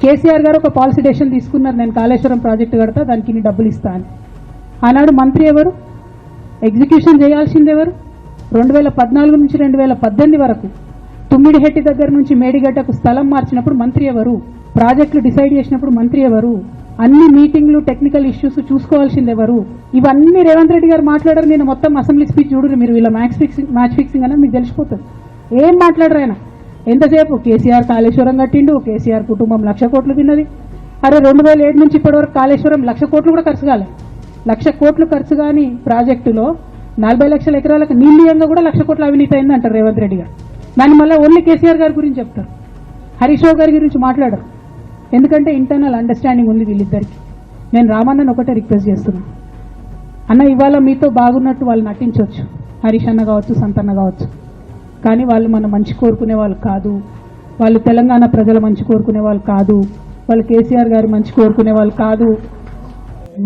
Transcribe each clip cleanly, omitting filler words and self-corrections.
కేసీఆర్ గారు ఒక policy decision తీసుకున్నారు, నేను కాళేశ్వరం ప్రాజెక్టు కడతా, దానికి ఇన్ని డబ్బులు ఇస్తా అని. ఆనాడు మంత్రి ఎవరు, ఎగ్జిక్యూషన్ చేయాల్సింది ఎవరు? 2014 నుంచి 2018 వరకు తుమ్మిడిహెట్టి దగ్గర నుంచి మేడిగడ్డకు స్థలం మార్చినప్పుడు మంత్రి ఎవరు? ప్రాజెక్టులు డిసైడ్ చేసినప్పుడు మంత్రి ఎవరు? అన్ని మీటింగ్లు టెక్నికల్ ఇష్యూస్ చూసుకోవాల్సింది ఎవరు? ఇవన్నీ రేవంత్ రెడ్డి గారు మాట్లాడారు. నేను మొత్తం అసెంబ్లీ స్పీచ్ చూడరు మీరు, వీళ్ళ మ్యాచ్ ఫిక్సింగ్ అనేది మీకు తెలిసిపోతుంది. ఏం మాట్లాడరు ఆయన. ఎంతసేపు కేసీఆర్ కాళేశ్వరం కట్టిండు, కేసీఆర్ కుటుంబం 1,00,000 కోట్లు తిన్నది. అరే 2007 నుంచి ఇప్పటివరకు కాళేశ్వరం 1,00,000 కోట్లు కూడా ఖర్చు కాలే. 1,00,000 కోట్లు ఖర్చు కాని ప్రాజెక్టులో 40 లక్షల ఎకరాలకు నీళ్ళీయంగా కూడా 1,00,000 కోట్ల అవినీతి అయింది అంటారు రేవంత్ రెడ్డి గారు. దాన్ని మళ్ళీ ఓన్లీ కేసీఆర్ గారి గురించి చెప్తారు, హరీష్ రావు గారి గురించి మాట్లాడరు. ఎందుకంటే ఇంటర్నల్ అండర్స్టాండింగ్ ఉంది వీళ్ళిద్దరికి. నేను రామన్నను ఒకటే రిక్వెస్ట్ చేస్తున్నాను, అన్న ఇవాళ మీతో బాగున్నట్టు వాళ్ళు నటించవచ్చు, హరీష్ అన్న కావచ్చు, సంతన్న కావచ్చు, కానీ వాళ్ళు మన మంచి కోరుకునే వాళ్ళు కాదు, వాళ్ళు తెలంగాణ ప్రజల మంచి కోరుకునే వాళ్ళు కాదు, వాళ్ళు కేసీఆర్ గారు మంచి కోరుకునే వాళ్ళు కాదు.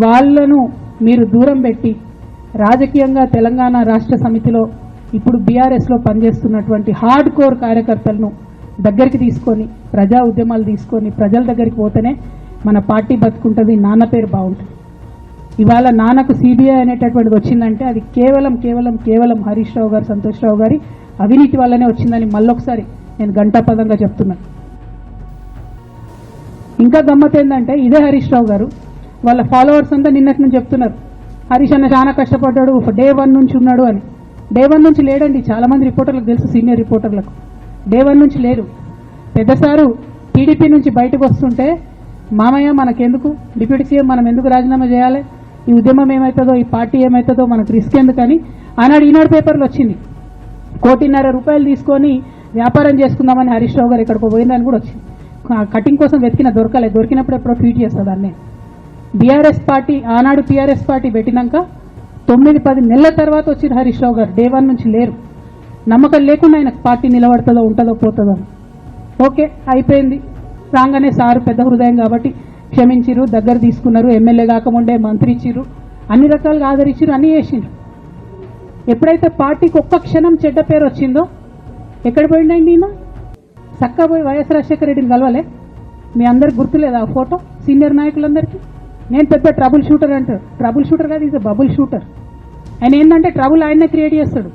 వాళ్ళను మీరు దూరం పెట్టి రాజకీయంగా తెలంగాణ రాష్ట్ర సమితిలో ఇప్పుడు బీఆర్ఎస్లో పనిచేస్తున్నటువంటి హార్డ్ కోర్ కార్యకర్తలను దగ్గరికి తీసుకొని ప్రజా ఉద్యమాలు తీసుకొని ప్రజల దగ్గరికి పోతేనే మన పార్టీ బతుకుంటుంది, నాన్న పేరు బాగుంటుంది. ఇవాళ నాన్నకు సిబిఐ అనేటటువంటిది వచ్చిందంటే అది కేవలం హరీష్ రావు గారు, సంతోష్ రావు గారి అవినీతి వల్లనే వచ్చిందని మళ్ళొకసారి నేను గంటాపదంగా చెప్తున్నాను. ఇంకా గమ్మత్ ఏంటంటే ఇదే హరీష్ రావు గారు వాళ్ళ ఫాలోవర్స్ అంతా నిన్నటి నుంచి చెప్తున్నారు, హరీష్ అన్న చాలా కష్టపడ్డాడు, డే 1 నుంచి ఉన్నాడు అని. డే 1 నుంచి లేడండి, చాలామంది రిపోర్టర్లకు తెలుసు, సీనియర్ రిపోర్టర్లకు. డే 1 నుంచి లేరు. పెద్దసారు టీడీపీ నుంచి బయటకు వస్తుంటే మామయ్య మనకెందుకు, డిప్యూటీ సీఎం మనం ఎందుకు రాజీనామా చేయాలి, ఈ ఉద్యమం ఏమవుతుందో, ఈ పార్టీ ఏమవుతుందో మనకు రిస్క్ ఎందుకని ఆనాడు ఈనాడు పేపర్లు వచ్చింది. 1,50,00,000 రూపాయలు తీసుకొని వ్యాపారం చేసుకుందామని హరీష్ రావు గారు ఎక్కడికో పోయిందని కూడా వచ్చింది. కటింగ్ కోసం దొరికినప్పుడు ఎప్పుడో ట్వీట్ చేస్తుంది అన్నీ. బీఆర్ఎస్ పార్టీ ఆనాడు టీఆర్ఎస్ పార్టీ పెట్టినాక 9-10 నెలల తర్వాత వచ్చింది హరీష్ రావు గారు. డే 1 నుంచి లేరు. నమ్మకం లేకుండా ఆయన పార్టీ నిలబడుతుందో ఉంటుందో పోతుందో. ఓకే అయిపోయింది, రాగానే సారు పెద్ద హృదయం కాబట్టి క్షమించిరు, దగ్గర తీసుకున్నారు, ఎమ్మెల్యే కాకముందే మంత్రి ఇచ్చిర్రు, అన్ని రకాలుగా ఆదరించిరు, అన్నీ చేసిండ్రు. ఎప్పుడైతే పార్టీకి ఒక్క క్షణం చెడ్డ పేరు వచ్చిందో ఎక్కడ పోయిండండి ఈయన? చక్కా పోయి వైఎస్ రాజశేఖర రెడ్డిని కలవలే? మీ అందరికి గుర్తులేదా ఆ ఫోటో? సీనియర్ నాయకులందరికీ నేను పెద్ద ట్రబుల్ షూటర్ అంటారు. ట్రబుల్ షూటర్ కాదు, ఈజ్ బబుల్ షూటర్. ఆయన ఏంటంటే ట్రబుల్ ఆయన్నే క్రియేట్ చేస్తాడు,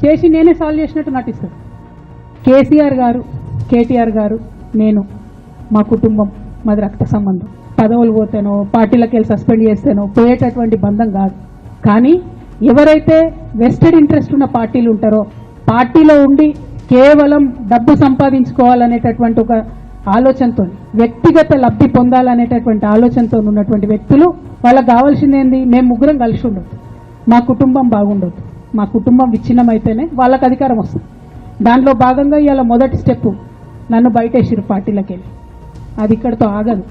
చేసి నేనే సాల్వ్ చేసినట్టు నటిస్తాడు. కేసీఆర్ గారు, కేటీఆర్ గారు, నేను, మా కుటుంబం, మాది రక్త సంబంధం. పదవులు పోతేనో పార్టీలకు వెళ్ళి సస్పెండ్ చేస్తేనో పోయేటటువంటి బంధం కాదు. కానీ ఎవరైతే వెస్టెడ్ ఇంట్రెస్ట్ ఉన్న పార్టీలు ఉంటారో, పార్టీలో ఉండి కేవలం డబ్బు సంపాదించుకోవాలనేటటువంటి ఒక ఆలోచనతో, వ్యక్తిగత లబ్ధి పొందాలనేటటువంటి ఆలోచనతో ఉన్నటువంటి వ్యక్తులు, వాళ్ళకి కావాల్సింది ఏంది? మేము ముగ్గురం కలిసి ఉండొద్దు, మా కుటుంబం బాగుండొద్దు, మా కుటుంబం విచ్ఛిన్నమైతేనే వాళ్ళకి అధికారం వస్తుంది. దాంట్లో భాగంగా ఇవాళ మొదటి స్టెప్ నన్ను బయటేసిరు పార్టీలకు వెళ్ళి. అది ఇక్కడితో ఆగదు.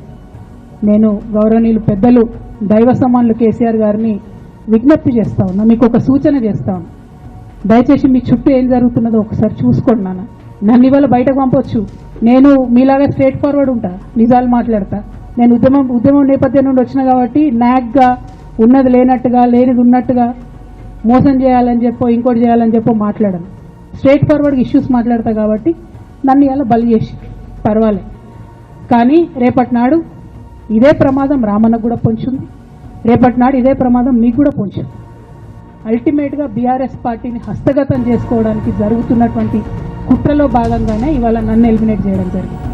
నేను గౌరవనీయులు పెద్దలు దైవ సమానులు కేసీఆర్ గారిని విజ్ఞప్తి చేస్తా ఉన్నా, మీకు ఒక సూచన చేస్తా ఉన్నా, దయచేసి మీ చుట్టూ ఏం జరుగుతున్నదో ఒకసారి చూసుకోండి. నన్ను ఇవాళ బయటకు పంపొచ్చు, నేను మీలాగా స్ట్రేట్ ఫార్వర్డ్ ఉంటా, నిజాలు మాట్లాడతా. నేను ఉద్యమం నేపథ్యం నుండి వచ్చిన కాబట్టి నాగ్గా ఉన్నది లేనట్టుగా, లేనిది ఉన్నట్టుగా, మోసం చేయాలని చెప్పో ఇంకోటి చేయాలని చెప్పో మాట్లాడను. స్ట్రేట్ ఫార్వర్డ్గా ఇష్యూస్ మాట్లాడతా కాబట్టి నన్ను ఇలా బలి చేసి పర్వాలే. కానీ రేపటి నాడు ఇదే ప్రమాదం రామన్నకు కూడా పొంచుంది, రేపటి నాడు ఇదే ప్రమాదం మీకు కూడా పొంచుంది. అల్టిమేట్గా బీఆర్ఎస్ పార్టీని హస్తగతం చేసుకోవడానికి జరుగుతున్నటువంటి కుట్రలో భాగంగానే ఇవాళ నన్ను ఎలిమినేట్ చేయడం జరిగింది.